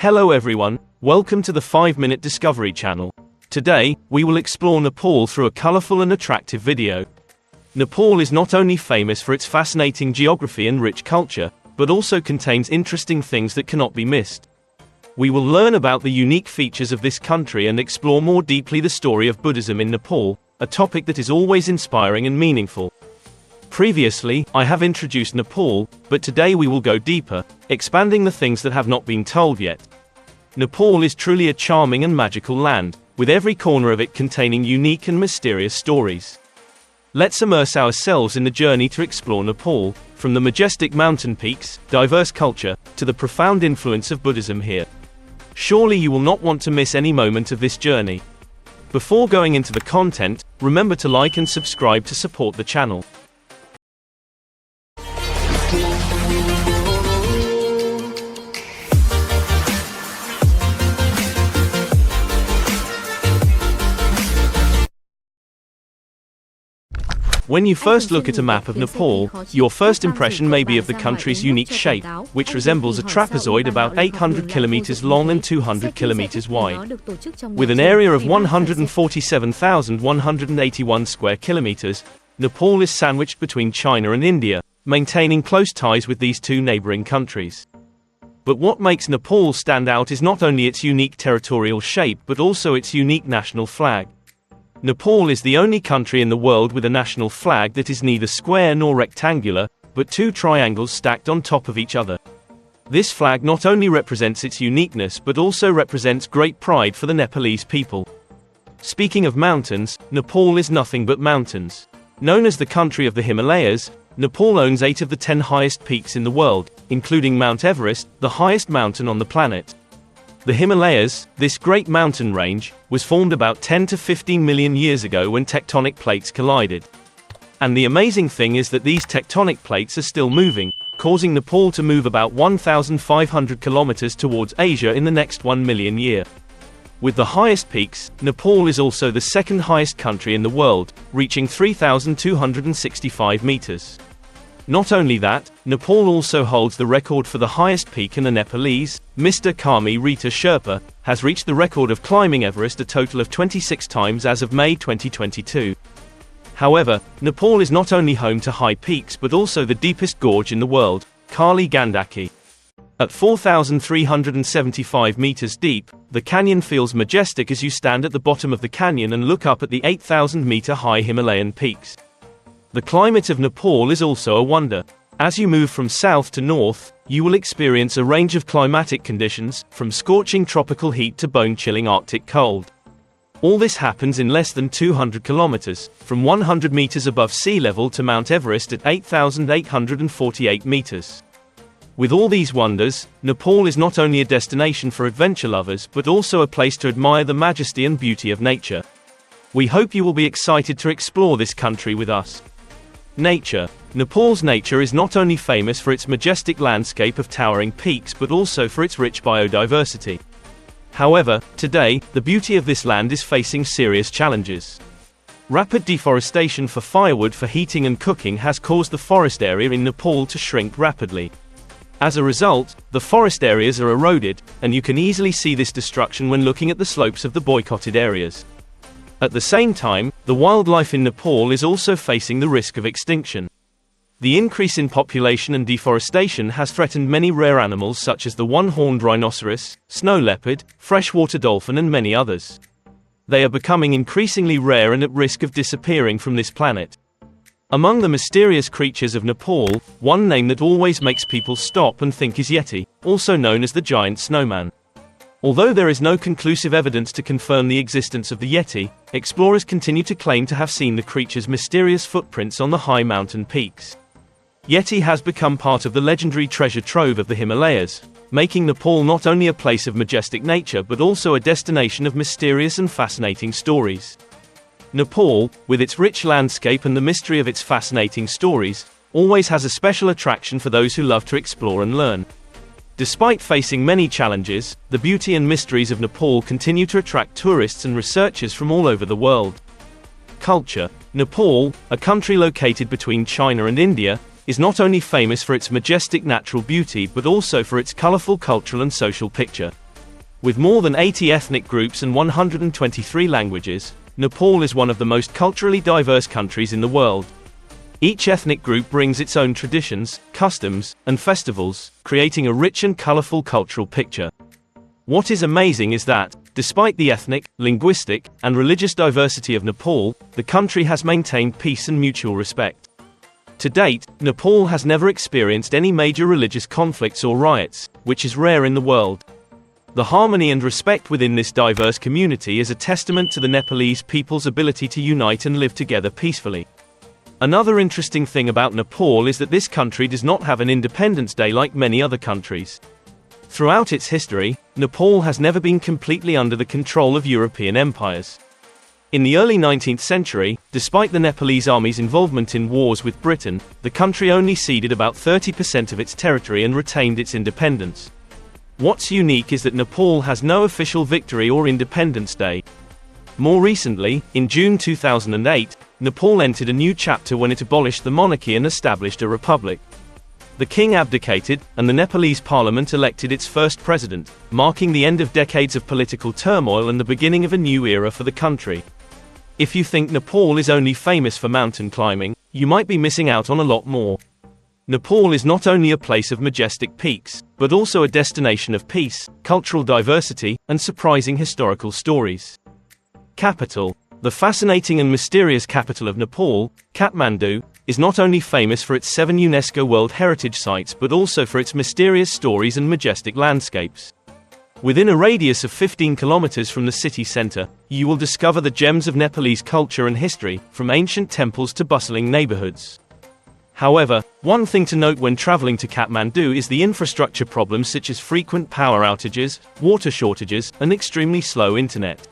Hello everyone, welcome to the 5-Minute Discovery channel. Today, we will explore Nepal through a colorful and attractive video. Nepal is not only famous for its fascinating geography and rich culture, but also contains interesting things that cannot be missed. We will learn about the unique features of this country and explore more deeply the story of Buddhism in Nepal, a topic that is always inspiring and meaningful. Previously, I have introduced Nepal, but today we will go deeper, expanding the things that have not been told yet. Nepal is truly a charming and magical land, with every corner of it containing unique and mysterious stories. Let's immerse ourselves in the journey to explore Nepal, from the majestic mountain peaks, diverse culture, to the profound influence of Buddhism here. Surely you will not want to miss any moment of this journey. Before going into the content, remember to like and subscribe to support the channel. When you first look at a map of Nepal, your first impression may be of the country's unique shape, which resembles a trapezoid about 800 kilometers long and 200 kilometers wide. With an area of 147,181 square kilometers, Nepal is sandwiched between China and India, maintaining close ties with these two neighboring countries. But what makes Nepal stand out is not only its unique territorial shape but also its unique national flag. Nepal is the only country in the world with a national flag that is neither square nor rectangular, but two triangles stacked on top of each other. This flag not only represents its uniqueness but also represents great pride for the Nepalese people. Speaking of mountains, Nepal is nothing but mountains. Known as the country of the Himalayas, Nepal owns 8 of the 10 highest peaks in the world, including Mount Everest, the highest mountain on the planet. The Himalayas, this great mountain range, was formed about 10 to 15 million years ago when tectonic plates collided. And the amazing thing is that these tectonic plates are still moving, causing Nepal to move about 1,500 kilometers towards Asia in the next 1 million year. With the highest peaks, Nepal is also the second highest country in the world, reaching 3,265 meters. Not only that, Nepal also holds the record for the highest peak, and the Nepalese, Mr. Kami Rita Sherpa, has reached the record of climbing Everest a total of 26 times as of May 2022. However, Nepal is not only home to high peaks but also the deepest gorge in the world, Kali Gandaki. At 4,375 meters deep, the canyon feels majestic as you stand at the bottom of the canyon and look up at the 8,000-meter high Himalayan peaks. The climate of Nepal is also a wonder. As you move from south to north, you will experience a range of climatic conditions, from scorching tropical heat to bone-chilling Arctic cold. All this happens in less than 200 kilometers, from 100 meters above sea level to Mount Everest at 8,848 meters. With all these wonders, Nepal is not only a destination for adventure lovers but also a place to admire the majesty and beauty of nature. We hope you will be excited to explore this country with us. Nature. Nepal's nature is not only famous for its majestic landscape of towering peaks but also for its rich biodiversity. However, today, the beauty of this land is facing serious challenges. Rapid deforestation for firewood for heating and cooking has caused the forest area in Nepal to shrink rapidly. As a result, the forest areas are eroded, and you can easily see this destruction when looking at the slopes of the boycotted areas. At the same time, the wildlife in Nepal is also facing the risk of extinction. The increase in population and deforestation has threatened many rare animals such as the one-horned rhinoceros, snow leopard, freshwater dolphin and many others. They are becoming increasingly rare and at risk of disappearing from this planet. Among the mysterious creatures of Nepal, one name that always makes people stop and think is Yeti, also known as the giant snowman. Although there is no conclusive evidence to confirm the existence of the Yeti, explorers continue to claim to have seen the creature's mysterious footprints on the high mountain peaks. Yeti has become part of the legendary treasure trove of the Himalayas, making Nepal not only a place of majestic nature but also a destination of mysterious and fascinating stories. Nepal, with its rich landscape and the mystery of its fascinating stories, always has a special attraction for those who love to explore and learn. Despite facing many challenges, the beauty and mysteries of Nepal continue to attract tourists and researchers from all over the world. Culture. Nepal, a country located between China and India, is not only famous for its majestic natural beauty but also for its colorful cultural and social picture. With more than 80 ethnic groups and 123 languages, Nepal is one of the most culturally diverse countries in the world. Each ethnic group brings its own traditions, customs, and festivals, creating a rich and colorful cultural picture. What is amazing is that, despite the ethnic, linguistic, and religious diversity of Nepal, the country has maintained peace and mutual respect. To date, Nepal has never experienced any major religious conflicts or riots, which is rare in the world. The harmony and respect within this diverse community is a testament to the Nepalese people's ability to unite and live together peacefully. Another interesting thing about Nepal is that this country does not have an Independence Day like many other countries. Throughout its history, Nepal has never been completely under the control of European empires. In the early 19th century, despite the Nepalese army's involvement in wars with Britain, the country only ceded about 30% of its territory and retained its independence. What's unique is that Nepal has no official victory or Independence Day. More recently, in June 2008, Nepal entered a new chapter when it abolished the monarchy and established a republic. The king abdicated, and the Nepalese parliament elected its first president, marking the end of decades of political turmoil and the beginning of a new era for the country. If you think Nepal is only famous for mountain climbing, you might be missing out on a lot more. Nepal is not only a place of majestic peaks, but also a destination of peace, cultural diversity, and surprising historical stories. Capital. The fascinating and mysterious capital of Nepal, Kathmandu, is not only famous for its 7 UNESCO World Heritage Sites but also for its mysterious stories and majestic landscapes. Within a radius of 15 kilometers from the city center, you will discover the gems of Nepalese culture and history, from ancient temples to bustling neighborhoods. However, one thing to note when traveling to Kathmandu is the infrastructure problems such as frequent power outages, water shortages, and extremely slow internet.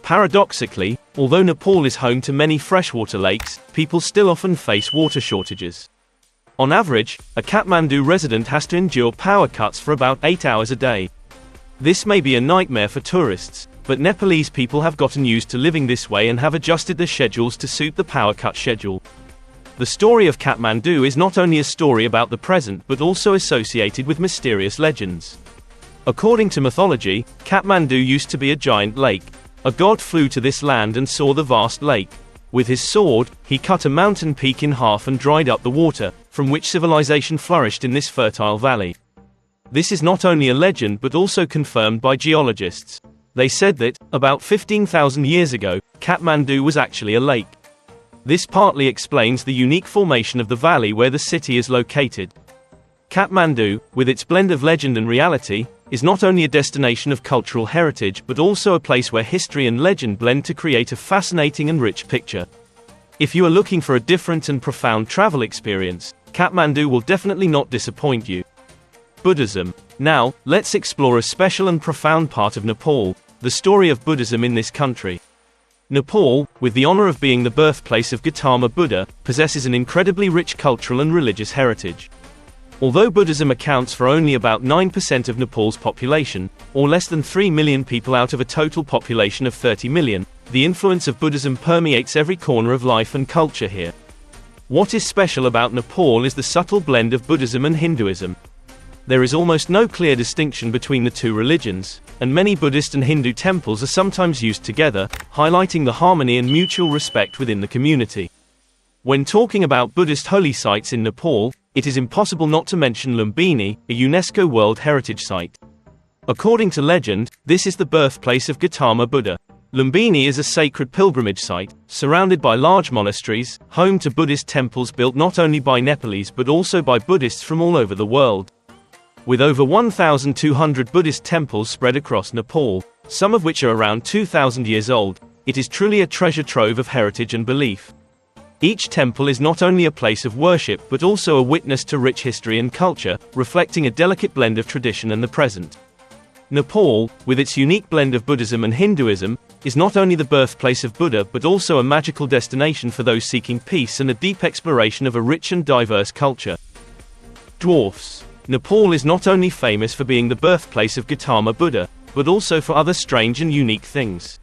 Paradoxically, although Nepal is home to many freshwater lakes, people still often face water shortages. On average, a Kathmandu resident has to endure power cuts for about 8 hours a day. This may be a nightmare for tourists, but Nepalese people have gotten used to living this way and have adjusted their schedules to suit the power cut schedule. The story of Kathmandu is not only a story about the present but also associated with mysterious legends. According to mythology, Kathmandu used to be a giant lake. A god flew to this land and saw the vast lake. With his sword, he cut a mountain peak in half and dried up the water, from which civilization flourished in this fertile valley. This is not only a legend but also confirmed by geologists. They said that, about 15,000 years ago, Kathmandu was actually a lake. This partly explains the unique formation of the valley where the city is located. Kathmandu, with its blend of legend and reality, is not only a destination of cultural heritage but also a place where history and legend blend to create a fascinating and rich picture. If you are looking for a different and profound travel experience, Kathmandu will definitely not disappoint you. Buddhism. Now, let's explore a special and profound part of Nepal, the story of Buddhism in this country. Nepal, with the honor of being the birthplace of Gautama Buddha, possesses an incredibly rich cultural and religious heritage. Although Buddhism accounts for only about 9% of Nepal's population, or less than 3 million people out of a total population of 30 million, the influence of Buddhism permeates every corner of life and culture here. What is special about Nepal is the subtle blend of Buddhism and Hinduism. There is almost no clear distinction between the two religions, and many Buddhist and Hindu temples are sometimes used together, highlighting the harmony and mutual respect within the community. When talking about Buddhist holy sites in Nepal, it is impossible not to mention Lumbini, a UNESCO World Heritage Site. According to legend, this is the birthplace of Gautama Buddha. Lumbini is a sacred pilgrimage site, surrounded by large monasteries, home to Buddhist temples built not only by Nepalese but also by Buddhists from all over the world. With over 1,200 Buddhist temples spread across Nepal, some of which are around 2,000 years old, it is truly a treasure trove of heritage and belief. Each temple is not only a place of worship but also a witness to rich history and culture, reflecting a delicate blend of tradition and the present. Nepal, with its unique blend of Buddhism and Hinduism, is not only the birthplace of Buddha but also a magical destination for those seeking peace and a deep exploration of a rich and diverse culture. Dwarfs. Nepal is not only famous for being the birthplace of Gautama Buddha, but also for other strange and unique things.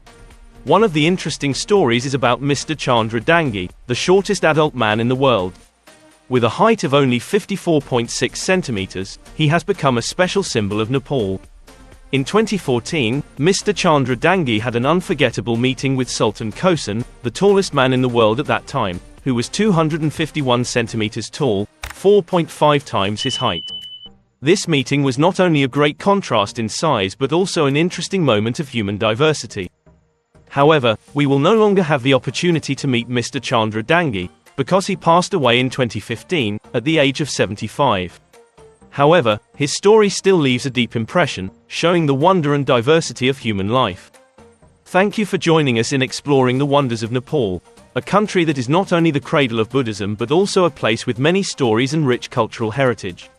One of the interesting stories is about Mr. Chandra Dangi, the shortest adult man in the world. With a height of only 54.6 centimeters, he has become a special symbol of Nepal. In 2014, Mr. Chandra Dangi had an unforgettable meeting with Sultan Kosen, the tallest man in the world at that time, who was 251 centimeters tall, 4.5 times his height. This meeting was not only a great contrast in size but also an interesting moment of human diversity. However, we will no longer have the opportunity to meet Mr. Chandra Dangi, because he passed away in 2015, at the age of 75. However, his story still leaves a deep impression, showing the wonder and diversity of human life. Thank you for joining us in exploring the wonders of Nepal, a country that is not only the cradle of Buddhism but also a place with many stories and rich cultural heritage.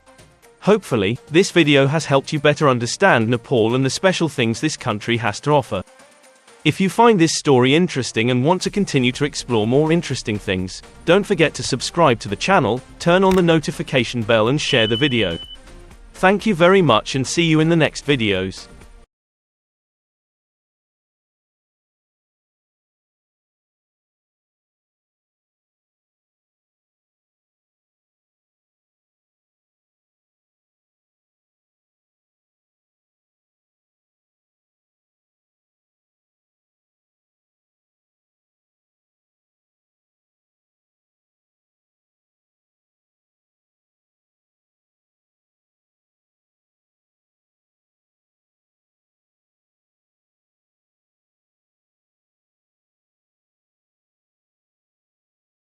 Hopefully, this video has helped you better understand Nepal and the special things this country has to offer. If you find this story interesting and want to continue to explore more interesting things, don't forget to subscribe to the channel, turn on the notification bell and share the video. Thank you very much and see you in the next videos.